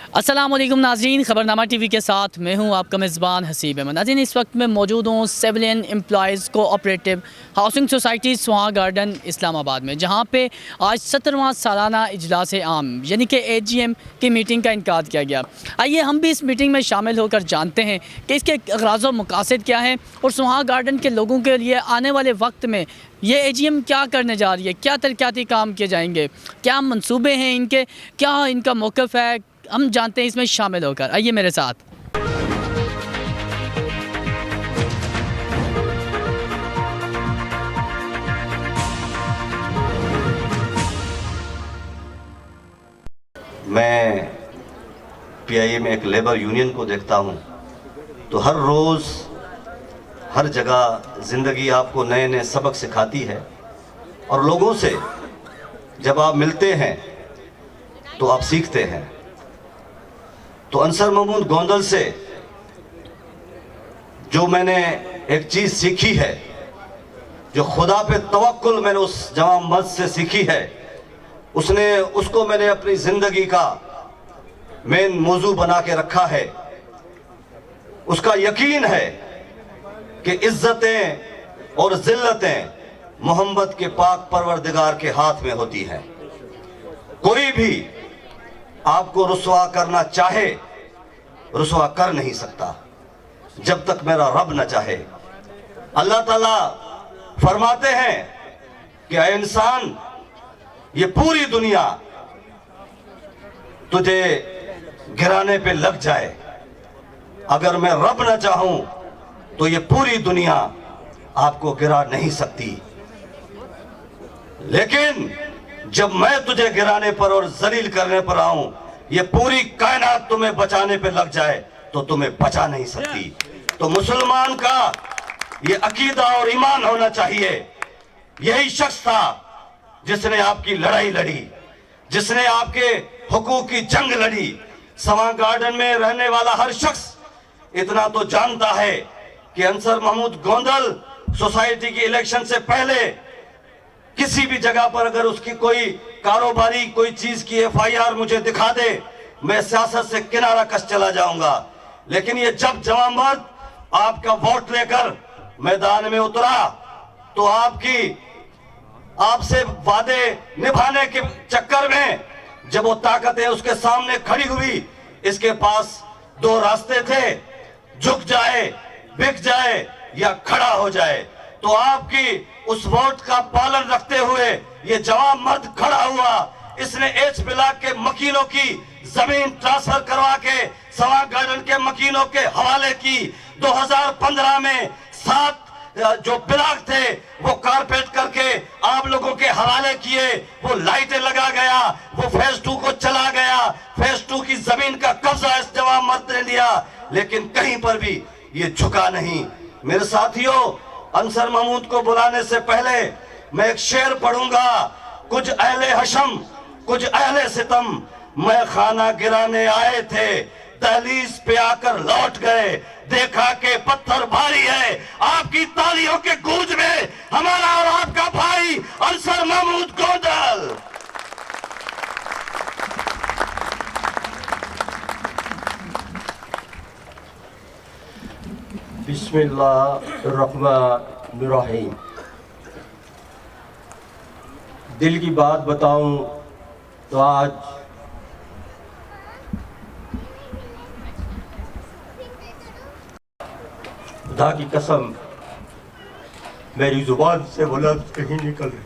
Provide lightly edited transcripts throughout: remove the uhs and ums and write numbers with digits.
अस्सलाम वालेकुम नाज़रीन, ख़बरनामा टीवी के साथ मैं हूं आपका मेज़बान हसीब अहमद। नाज़रीन, इस वक्त मैं मौजूद हूं civilian employees cooperative housing society सुहा गार्डन इस्लामाबाद में, जहां पे आज 17वां सालाना इजलास आम यानी कि AGM की मीटिंग का इनकाद किया गया। आइए हम भी इस मीटिंग में शामिल होकर जानते हैं कि इसके अग़राज़ व मक़ासद क्या हैं और सुहा गार्डन के लोगों के लिए आने वाले वक्त में ये AGM क्या करने जा रही है, क्या तरक्याती काम किए जाएंगे, क्या मंसूबे हैं इनके, क्या इनका मौक़िफ़ है, हम जानते हैं इसमें शामिल होकर। आइए मेरे साथ। मैं PIA में एक लेबर यूनियन को देखता हूं तो हर रोज़ हर जगह ज़िंदगी आपको नए नए सबक सिखाती है और लोगों से जब आप मिलते हैं तो आप सीखते हैं। तो अंसर महमूद गोंदल से जो मैंने एक चीज़ सीखी है, जो खुदा पे तवक्कुल मैंने उस जवां मर्द से सीखी है, उसको मैंने अपनी ज़िंदगी का मेन मौजू बना के रखा है। उसका यकीन है कि इज्जतें और ज़िल्लतें मोहम्मद के पाक परवरदिगार के हाथ में होती हैं। कोई भी आपको रुसवा करना चाहे रुसवा कर नहीं सकता जब तक मेरा रब न चाहे। अल्लाह ताला फरमाते हैं कि ऐ इंसान, ये पूरी दुनिया तुझे गिराने पे लग जाए, अगर मैं रब न चाहूं तो ये पूरी दुनिया आपको गिरा नहीं सकती। लेकिन जब मैं तुझे गिराने पर और जलील करने पर आऊं, ये पूरी कायनात तुम्हें बचाने पे लग जाए तो तुम्हें बचा नहीं सकती। तो मुसलमान का ये अकीदा और ईमान होना चाहिए। यही शख्स था जिसने आपकी लड़ाई लड़ी, जिसने आपके हुकूक की जंग लड़ी। सुहा गार्डन में रहने वाला हर शख्स इतना तो जानता है कि अंसर महमूद गोंदल सोसाइटी की इलेक्शन से पहले किसी भी जगह पर अगर उसकी कोई कारोबारी कोई चीज की FIR मुझे दिखा दे, मैं सियासत से किनारा कस चला जाऊंगा। लेकिन ये जब जवां मर्द आपका वोट लेकर मैदान में उतरा तो आपसे वादे निभाने के चक्कर में जब वो ताकतें उसके सामने खड़ी हुई, इसके पास दो रास्ते थे, झुक जाए, बिक जाए या खड़ा हो जाए। तो आपकी उस वोट का पालन रखते हुए ये जवान मर्द खड़ा हुआ। इसने H ब्लॉक के मकीनों की जमीन ट्रांसफर करवा के सुहा गार्डन के मकीनों के हवाले की। 2015 में 7 जो ब्लॉक थे वो कारपेट करके आप लोगों के हवाले किए, वो लाइटें लगा गया, वो फेज 2 को चला गया, फेज 2 की जमीन का कब्जा इस जवान मर्द ने लिया, लेकिन कहीं पर भी ये झुका नहीं। मेरे साथियों, अंसर महमूद को बुलाने से पहले मैं एक शेर पढ़ूंगा। कुछ अहले हशम, कुछ अहले सितम, मैं खाना गिराने आए थे, दहलीज पे आकर लौट गए, देखा कि पत्थर भारी है। आपकी तालियों के गूंज में हमारा और आपका भाई अंसर महमूद गोंदल। बिस्मिल्लाहिर्रहमानिर्रहीम। दिल की बात बताऊं तो आज खुदा की कसम मेरी जुबान से वो लफ्ज़ कहीं निकल रहे।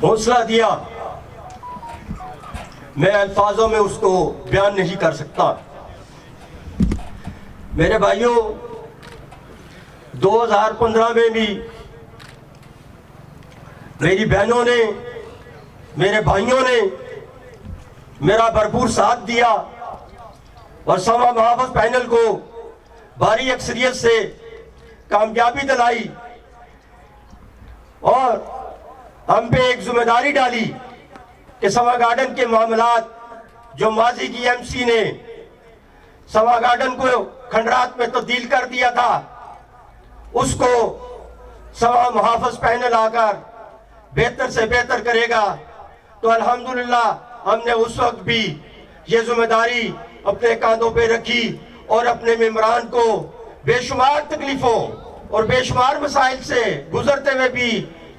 हौसला दिया, मैं अल्फाजों में उसको बयान नहीं कर सकता। मेरे भाइयों, 2015 में भी मेरी बहनों ने, मेरे भाइयों ने मेरा भरपूर साथ दिया और सुहा मुहाफ़िज़ पैनल को भारी अक्सरियत से कामयाबी दिलाई और हम पे एक जिम्मेदारी डाली कि सुहा गार्डन के मामलात जो माजी की MC ने सुहा गार्डन को खंडरात में तब्दील कर दिया था, उसको सुहा मुहाफ़िज़ पैनल आकर बेहतर से बेहतर करेगा। तो अल्हम्दुलिल्लाह हमने उस वक्त भी ये जिम्मेदारी अपने कांधों पे रखी और अपने मेंबरान को बेशुमार तकलीफों और बेशुमार मसाइल से गुजरते हुए भी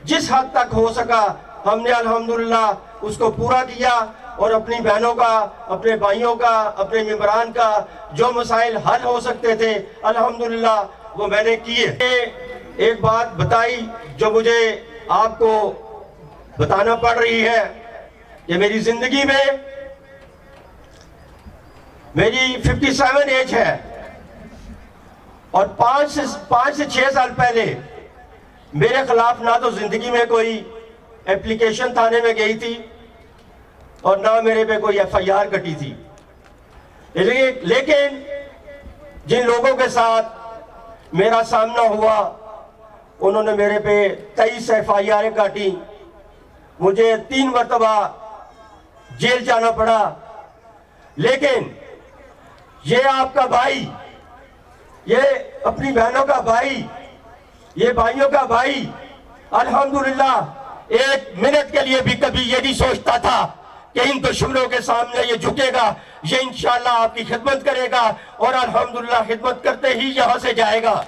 जिस हद तक हो सका हमने अल्हम्दुलिल्लाह उसको पूरा किया और अपनी बहनों का, अपने भाइयों का, अपने मेंबरान का जो मसाइल हल हो सकते थे अल्हम्दुलिल्लाह वो मैंने किए। एक बात बताई जो मुझे आपको बताना पड़ रही है कि मेरी जिंदगी में मेरी 57 एज है और 5 से 6 साल पहले मेरे खिलाफ ना तो जिंदगी में कोई एप्लीकेशन थाने में गई थी और ना मेरे पे कोई FIR कटी थी। लेकिन जिन लोगों के साथ मेरा सामना हुआ उन्होंने मेरे पे 23 FIR काटी, मुझे 3 मरतबा जेल जाना पड़ा। लेकिन ये आपका भाई, ये अपनी बहनों का भाई, ये भाइयों का भाई अल्हम्दुलिल्लाह एक मिनट के लिए भी कभी ये नहीं सोचता था कि इन दुश्मनों के सामने ये झुकेगा। ये इंशाअल्लाह आपकी खिदमत करेगा और अल्हम्दुलिल्लाह खिदमत करते ही यहां से जाएगा।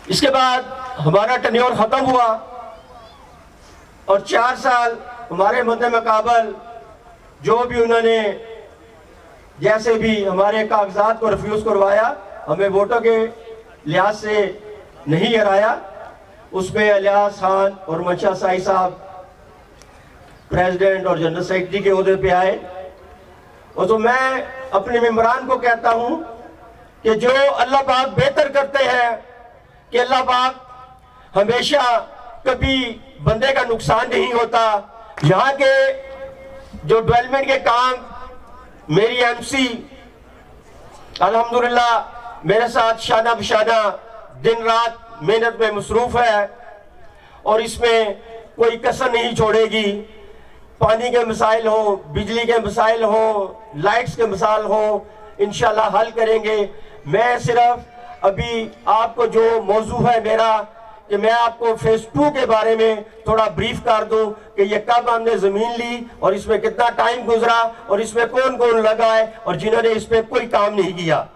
इसके बाद हमारा टेन्योर खत्म हुआ और 4 साल हमारे मद्दे मुकाबल जो भी उन्होंने जैसे भी हमारे कागजात को रिफ्यूज करवाया, हमें वोटों के लिहाज से नहीं हराया, उसमें इलियास खान और मंशा साई साहब प्रेसिडेंट और जनरल सेक्रेटरी के ओहदे पे आए। और तो मैं अपने मेंबरान को कहता हूं कि जो अल्लाह पाक बेहतर करते हैं कि अल्लाह पाक हमेशा कभी बंदे का नुकसान नहीं होता। यहाँ के जो डेवलपमेंट के काम मेरी MC अल्हम्दुलिल्लाह मेरे साथ शाना बशाना दिन रात मेहनत में मसरूफ है और इसमें कोई कसर नहीं छोड़ेगी। पानी के मसाइल हो, बिजली के मसाइल हो, लाइट्स के मसाइल हो, इंशाल्लाह हल करेंगे। मैं सिर्फ अभी आपको जो मौजू है मेरा कि मैं आपको फेज 2 के बारे में थोड़ा ब्रीफ कर दूं कि ये कब हमने जमीन ली और इसमें कितना टाइम गुजरा और इसमें कौन कौन लगा है और जिन्होंने इस पे कोई काम नहीं किया।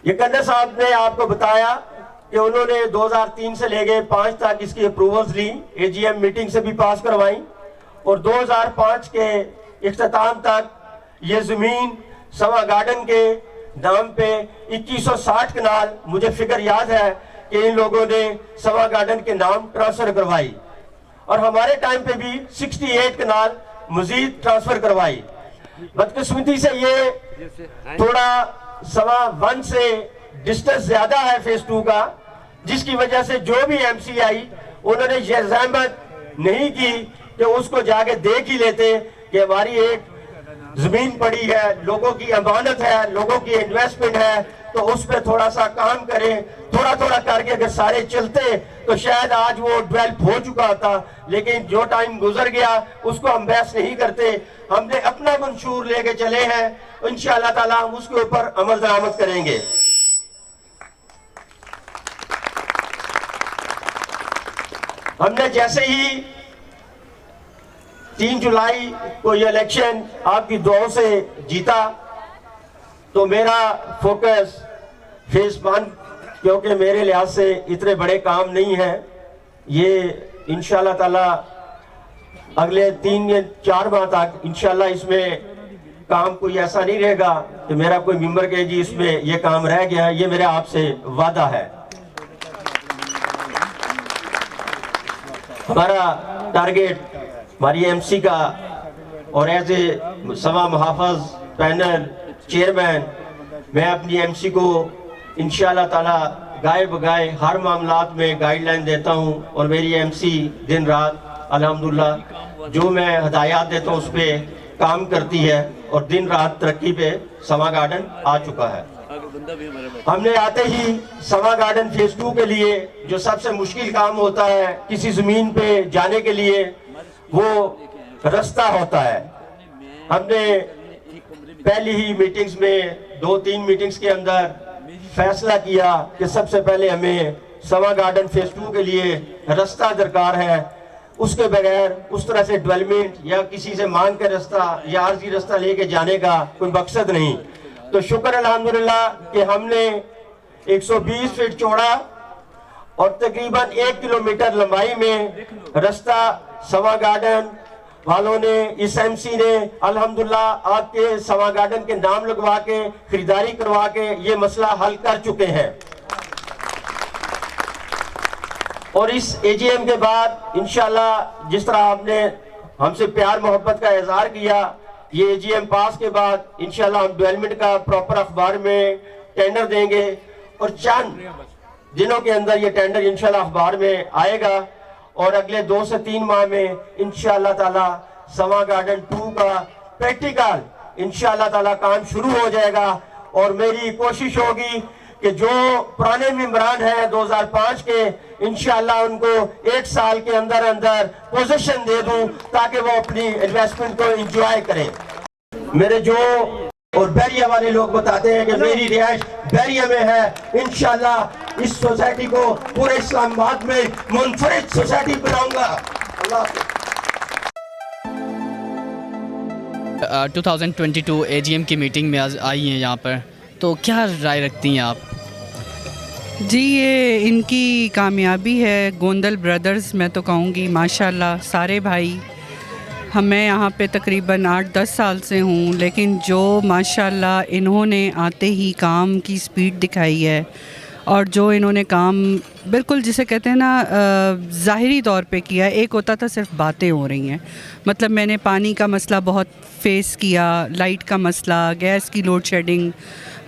ये कन्ना साहब ने आपको बताया कि उन्होंने 2003 से लेके 5 तक इसकी अप्रूवल्स ली, AGM मीटिंग से भी पास करवाई और 2005 के इख्तिताम तक ये जमीन सवा गार्डन के नाम पे 2160 कनाल, मुझे फिगर याद है कि इन लोगों ने सवा गार्डन के नाम ट्रांसफर करवाई और हमारे टाइम पे भी 68 कनाल मजीद ट्रांसफर करवाई। बदकिस्मती से ये थोड़ा सवा 1 से डिस्टेंस ज्यादा है फेज 2 का, जिसकी वजह से जो भी MC आई उन्होंने ये जहमत नहीं की कि उसको जाके देख ही लेते कि हमारी एक जमीन पड़ी है, लोगों की अमानत है, लोगों की इन्वेस्टमेंट है, तो उस पर थोड़ा सा काम करें। थोड़ा थोड़ा करके अगर सारे चलते तो शायद आज वो डेवलप हो चुका था, लेकिन जो टाइम गुजर गया उसको हम बहस नहीं करते। हमने अपना मंशूर लेके चले हैं, इंशाअल्लाह ताला हम उसके ऊपर अमल दरामद करेंगे। हमने जैसे ही 3 जुलाई को ये इलेक्शन आपकी दुआओं से जीता तो मेरा फोकस फेज 1, क्योंकि मेरे लिहाज से इतने बड़े काम नहीं है, ये इंशाल्लाह ताला अगले 3 या 4 माह तक इंशाल्लाह इसमें काम कोई ऐसा नहीं रहेगा कि मेरा कोई मेंबर कहे जी इसमें ये काम रह गया। ये मेरा आपसे वादा है। हमारा टारगेट हमारी MC का और एज ए समा मुहाफ़िज़ पैनल चेयरमैन मैं अपनी MC को इंशाअल्लाह ताला गाए बगाए हर मामलात में गाइडलाइन देता हूं और मेरी MC दिन रात अल्हम्दुलिल्लाह जो मैं हदायत देता हूं उस पर काम करती है और दिन रात तरक्की पे समा गार्डन आ चुका है। हमने आते ही समा गार्डन फेज 2 के लिए जो सबसे मुश्किल काम होता है किसी जमीन पे जाने के लिए, वो रास्ता होता है। हमने पहली ही मीटिंग्स में 2-3 मीटिंग्स के अंदर फैसला किया कि सबसे पहले हमें सवा गार्डन फेज 2 के लिए रास्ता दरकार है। उसके बगैर उस तरह से डेवलपमेंट या किसी से मांग के रास्ता या आर्जी रास्ता लेके जाने का कोई मकसद नहीं। तो शुक्र अल्हम्दुलिल्लाह कि हमने 120 फीट चौड़ा और तकरीबन 1 किलोमीटर लंबाई में रास्ता सवा गार्डन वालों ने, इस एमसी ने अल्हम्दुलिल्लाह आपके सवा गार्डन के नाम लगवा के खरीदारी करवा के ये मसला हल कर चुके हैं। और इस एजीएम के बाद इंशाल्लाह जिस तरह आपने हमसे प्यार मोहब्बत का इजहार किया, ये एजीएम पास के बाद इंशाल्लाह हम डेवलपमेंट का प्रॉपर अखबार में टेंडर देंगे और चंद दिनों के अंदर ये टेंडर इंशाल्लाह अखबार में आएगा और अगले 2 से 3 माह में इंशाल्लाह ताला सवा गार्डन 2 का प्रैक्टिकल इंशाल्लाह ताला काम शुरू हो जाएगा। और मेरी कोशिश होगी कि जो पुराने मेंबरान हैं 2005 के, इंशाल्लाह उनको 1 साल के अंदर अंदर पोजीशन दे दूं ताकि वो अपनी इन्वेस्टमेंट को एंजॉय करें। मेरे जो और बैरिया वाले लोग बताते हैं कि मेरी रिहाइश बैरिया में है, इंशाल्लाह इस सोसाइटी को पूरे इस्लामाबाद में मुनफरिद सोसाइटी बनाऊंगा। अल्लाह 2022 एजीएम की मीटिंग में आज आई हैं यहाँ पर, तो क्या राय रखती हैं आप? जी, ये इनकी कामयाबी है गोंदल ब्रदर्स। मैं तो कहूँगी माशाल्लाह सारे भाई। मैं यहाँ पे तकरीबन 8-10 साल से हूँ, लेकिन जो माशाल्लाह इन्होंने आते ही काम की स्पीड दिखाई है और जो इन्होंने काम बिल्कुल जिसे कहते हैं ना ज़ाहिरी तौर पे किया। एक होता था सिर्फ बातें हो रही हैं, मतलब मैंने पानी का मसला बहुत फेस किया, लाइट का मसला, गैस की लोड शेडिंग,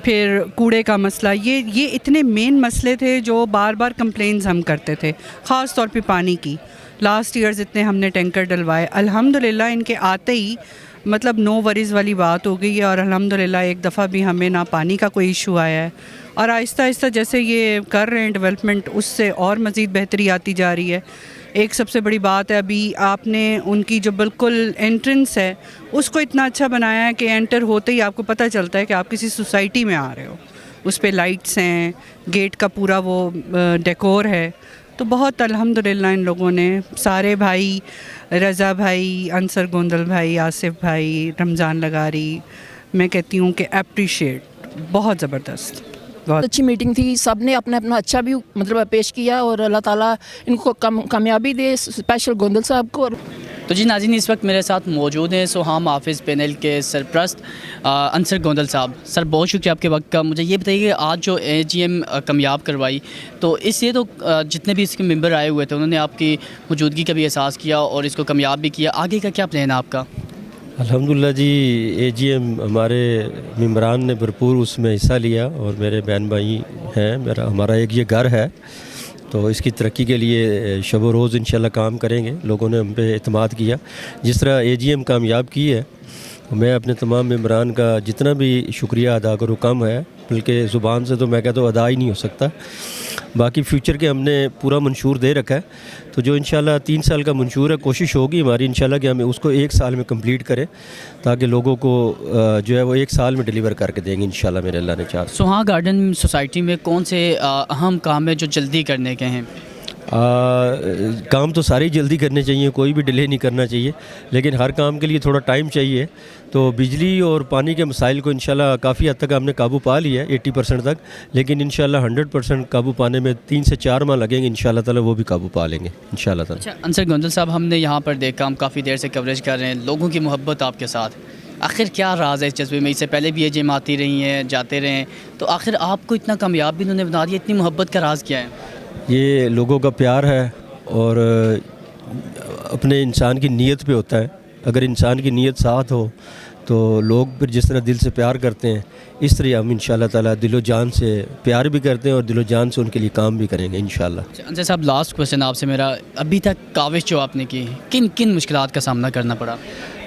फिर कूड़े का मसला। ये इतने मेन मसले थे जो बार बार कंप्लेंट्स हम करते थे, ख़ास तौर पे पानी की। लास्ट ईयर्स इतने हमने टैंकर डलवाए, अल्हम्दुलिल्लाह इनके आते ही मतलब नो वरीज़ वाली बात हो गई है। और अल्हम्दुलिल्लाह एक दफ़ा भी हमें ना पानी का कोई इशू आया है। और आहिस्ता आहिस्ता जैसे ये कर रहे हैं डेवलपमेंट, उससे और मज़ीद बेहतरी आती जा रही है। एक सबसे बड़ी बात है, अभी आपने उनकी जो बिल्कुल एंट्रेंस है उसको इतना अच्छा बनाया है कि एंटर होते ही आपको पता चलता है कि आप किसी सोसाइटी में आ रहे हो। उस पे लाइट्स हैं, गेट का पूरा वो डेकोर है। तो बहुत अल्हम्दुलिल्लाह इन लोगों ने, सारे भाई, रज़ा भाई, अंसर गोंदल भाई, आसिफ भाई, रमज़ान लगारी, मैं कहती हूँ कि अप्रिशिएट, बहुत ज़बरदस्त, बहुत अच्छी मीटिंग थी। सब ने अपना अपना अच्छा भी मतलब पेश किया और अल्लाह ताला इनको कामयाबी दे, स्पेशल गोंदल साहब को। तो जी नाज़रीन, इस वक्त मेरे साथ मौजूद हैं सोहाम हाफिज़ पैनल के सरप्रस्त अंसर गोंदल साहब। सर बहुत शुक्रिया आपके वक्त का। मुझे ये बताइए कि आज जो एजीएम कामयाब करवाई, तो इससे तो जितने भी इसके मेंबर आए हुए थे उन्होंने आपकी मौजूदगी का भी एहसास किया और इसको कामयाब भी किया। आगे का क्या प्लान है आपका? अल्हम्दुलिल्लाह जी, एजीएम हमारे मेंबरान ने भरपूर उसमें हिस्सा लिया और मेरे बहन भाई हैं, हमारा एक ये घर है, तो इसकी तरक्की के लिए शब व रोज़ इंशाल्लाह काम करेंगे। लोगों ने हम पे एतमाद किया। जिस तरह एजीएम कामयाब की है, मैं अपने तमाम मेंबरान का जितना भी शुक्रिया अदा करूँ कम है, बल्कि ज़ुबान से तो मैं कहता हूँ अदा ही नहीं हो सकता। बाकी फ्यूचर के हमने पूरा मंशूर दे रखा है, तो जो इंशाल्लाह 3 साल का मंशूर है, कोशिश होगी हमारी इंशाल्लाह कि हम उसको 1 साल में कंप्लीट करें, ताकि लोगों को जो है वो 1 साल में डिलीवर करके देंगे इंशाल्लाह मेरे अल्लाह ने चाहा। सोहा गार्डन सोसाइटी में कौन से अहम काम है जो जल्दी करने के हैं? काम तो सारे ही जल्दी करने चाहिए, कोई भी डिले नहीं करना चाहिए, लेकिन हर काम के लिए थोड़ा टाइम चाहिए। तो बिजली और पानी के मसाइल को इंशाल्लाह काफ़ी हद तक हमने काबू पा लिया है 80% तक, लेकिन इंशाल्लाह 100% काबू पाने में 3 से 4 माह लगेंगे इंशाल्लाह ताला, वो भी काबू पा लेंगे इंशाल्लाह ताला। अच्छा अंसर गोंदल साहब, हमने यहाँ पर देखा, हम काफ़ी देर से कवरेज कर रहे हैं, लोगों की मोहब्बत आपके साथ, आखिर क्या राज है इस जज्बे में? इससे पहले भी ये एजीएम आती रही हैं, जाते रहे हैं, तो आखिर आपको इतना कामयाब भी उन्होंने बना दिया, इतनी मोहब्बत का राज क्या है? ये लोगों का प्यार है और अपने इंसान की नीयत पे होता है। अगर इंसान की नीयत साथ हो तो लोग फिर जिस तरह दिल से प्यार करते हैं, इस तरह हम इंशाल्लाह ताला दिलो जान से प्यार भी करते हैं और दिलो जान से उनके लिए काम भी करेंगे इंशाल्लाह। अंसर साहब, लास्ट क्वेश्चन आपसे मेरा, अभी तक काविश जो आपने की, किन किन मुश्किलात का सामना करना पड़ा?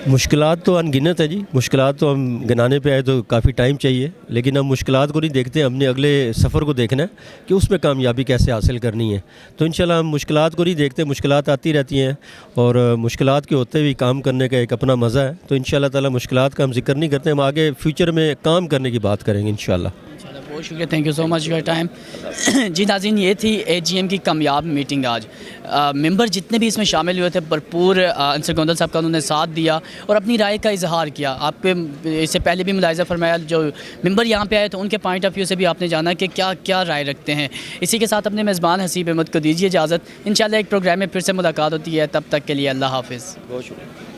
मुश्किलात तो अनगिनत है जी, मुश्किलात तो हम गिनाने पे आए तो काफ़ी टाइम चाहिए, लेकिन हम मुश्किलात को नहीं देखते, हमने अगले सफ़र को देखना है कि उसमें कामयाबी कैसे हासिल करनी है। तो इंशाल्लाह हम मुश्किलात को नहीं देखते, मुश्किलात आती रहती हैं और मुश्किलात के होते हुए काम करने का एक अपना मज़ा है। तो इंशाल्लाह ताला मुश्किलात का हम जिक्र नहीं करते, हम आगे फ्यूचर में काम करने की बात करेंगे इंशाल्लाह। बहुत शुक्रिया, thank you so much your time. जी नाज़रीन, ये थी AGM की कामयाब मीटिंग आज। मेंबर जितने भी इसमें शामिल हुए थे भरपूर अंसर गोंदल साहब का उन्होंने साथ दिया और अपनी राय का इजहार किया। आपके इससे पहले भी मुलाहिज़ा फरमाया, जो मेंबर यहाँ पे आए तो उनके पॉइंट ऑफ व्यू से भी आपने जाना कि क्या क्या राय रखते हैं। इसी के साथ अपने मेज़बान हसीब अहमद को दीजिए इजाज़त। इंशाल्लाह एक प्रोग्राम में फिर से मुलाकात होती है, तब तक के लिए अल्लाह हाफ़िज़। बहुत शुक्रिया।